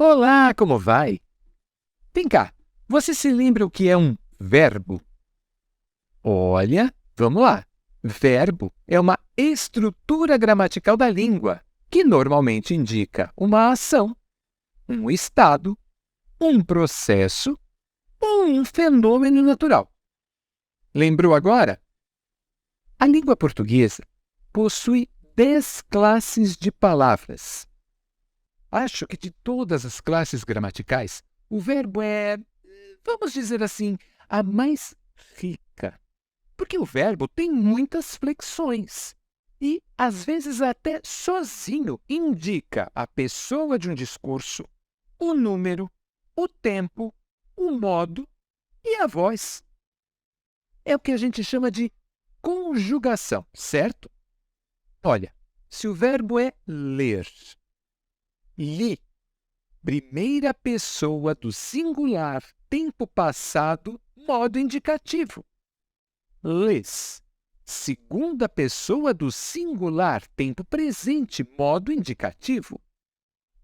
Olá, como vai? Vem cá, você se lembra o que é um verbo? Olha, vamos lá. Verbo é uma estrutura gramatical da língua que normalmente indica uma ação, um estado, um processo ou um fenômeno natural. Lembrou agora? A língua portuguesa possui 10 classes de palavras. Acho que de todas as classes gramaticais, o verbo é, vamos dizer assim, a mais rica. Porque o verbo tem muitas flexões e, às vezes, até sozinho indica a pessoa de um discurso, o número, o tempo, o modo e a voz. É o que a gente chama de conjugação, certo? Olha, se o verbo é ler, li, primeira pessoa do singular, tempo passado, modo indicativo. Lês, segunda pessoa do singular, tempo presente, modo indicativo.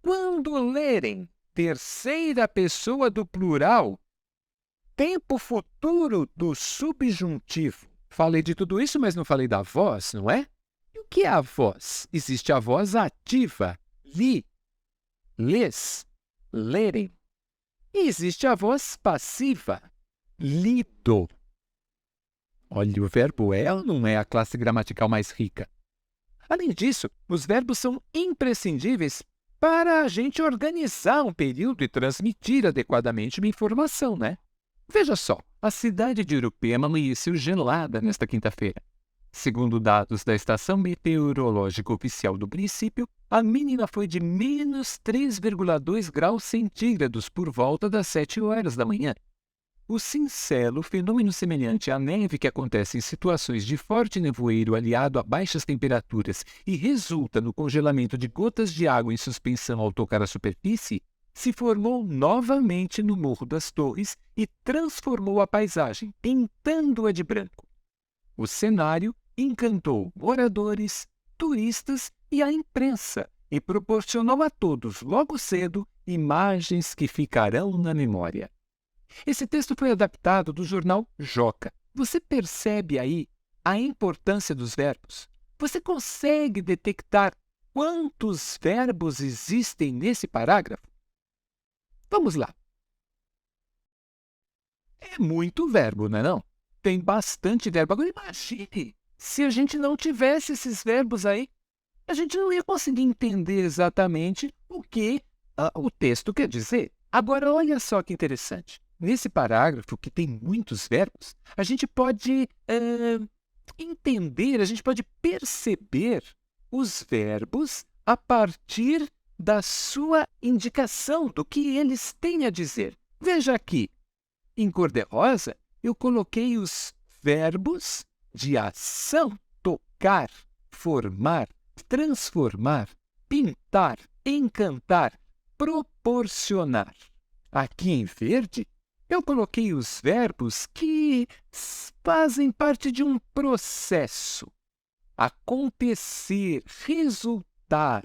Quando lerem, terceira pessoa do plural, tempo futuro do subjuntivo. Falei de tudo isso, mas não falei da voz, não é? E o que é a voz? Existe a voz ativa, li, lês, lerem. E existe a voz passiva, lido. Olha, o verbo é ou não é a classe gramatical mais rica? Além disso, os verbos são imprescindíveis para a gente organizar um período e transmitir adequadamente uma informação, né? Veja só, a cidade de Urupema amanheceu gelada nesta quinta-feira. Segundo dados da Estação Meteorológica Oficial do município, a mínima foi de menos 3,2 graus centígrados por volta das 7 horas da manhã. O cincelo, fenômeno semelhante à neve que acontece em situações de forte nevoeiro aliado a baixas temperaturas e resulta no congelamento de gotas de água em suspensão ao tocar a superfície, se formou novamente no Morro das Torres e transformou a paisagem, pintando-a de branco. O cenário encantou moradores, turistas e a imprensa e proporcionou a todos, logo cedo, imagens que ficarão na memória. Esse texto foi adaptado do jornal Joca. Você percebe aí a importância dos verbos? Você consegue detectar quantos verbos existem nesse parágrafo? Vamos lá. É muito verbo, não é não? Tem bastante verbo. Agora imagine, se a gente não tivesse esses verbos aí, a gente não ia conseguir entender exatamente o que o texto quer dizer. Agora, olha só que interessante. Nesse parágrafo, que tem muitos verbos, a gente pode entender, a gente pode perceber os verbos a partir da sua indicação, do que eles têm a dizer. Veja aqui, em cor-de-rosa, eu coloquei os verbos de ação, tocar, formar, transformar, pintar, encantar, proporcionar. Aqui em verde, eu coloquei os verbos que fazem parte de um processo. Acontecer, resultar.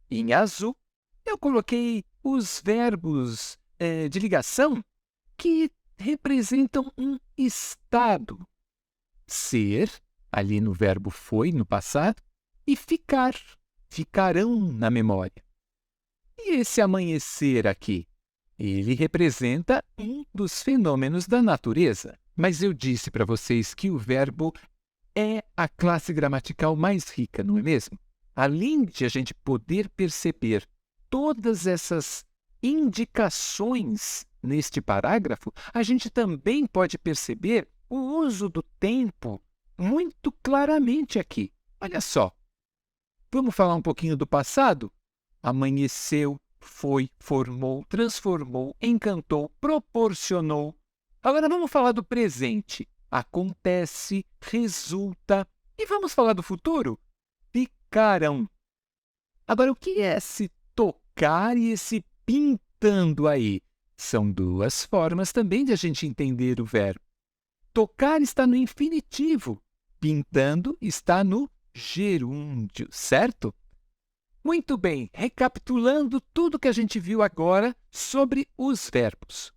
Em azul, eu coloquei os verbos de ligação que representam um estado. Ser, ali no verbo foi, no passado, e ficar, ficarão na memória. E esse amanhecer aqui? Ele representa um dos fenômenos da natureza. Mas eu disse para vocês que o verbo é a classe gramatical mais rica, não é mesmo? Além de a gente poder perceber todas essas indicações neste parágrafo, a gente também pode perceber o uso do tempo muito claramente aqui. Olha só, vamos falar um pouquinho do passado? Amanheceu, foi, formou, transformou, encantou, proporcionou. Agora vamos falar do presente. Acontece, resulta. E vamos falar do futuro? Ficarão. Agora, o que é esse tocar e esse pintando aí? São duas formas também de a gente entender o verbo. Tocar está no infinitivo, pintando está no gerúndio, certo? Muito bem, recapitulando tudo que a gente viu agora sobre os verbos.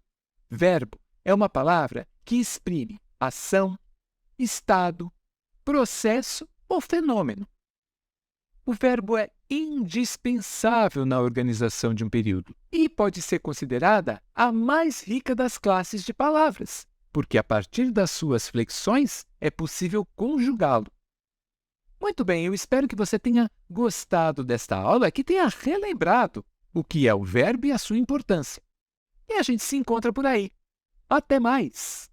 Verbo é uma palavra que exprime ação, estado, processo ou fenômeno. O verbo é indispensável na organização de um período e pode ser considerada a mais rica das classes de palavras, porque a partir das suas flexões é possível conjugá-lo. Muito bem, eu espero que você tenha gostado desta aula e que tenha relembrado o que é o verbo e a sua importância. E a gente se encontra por aí. Até mais!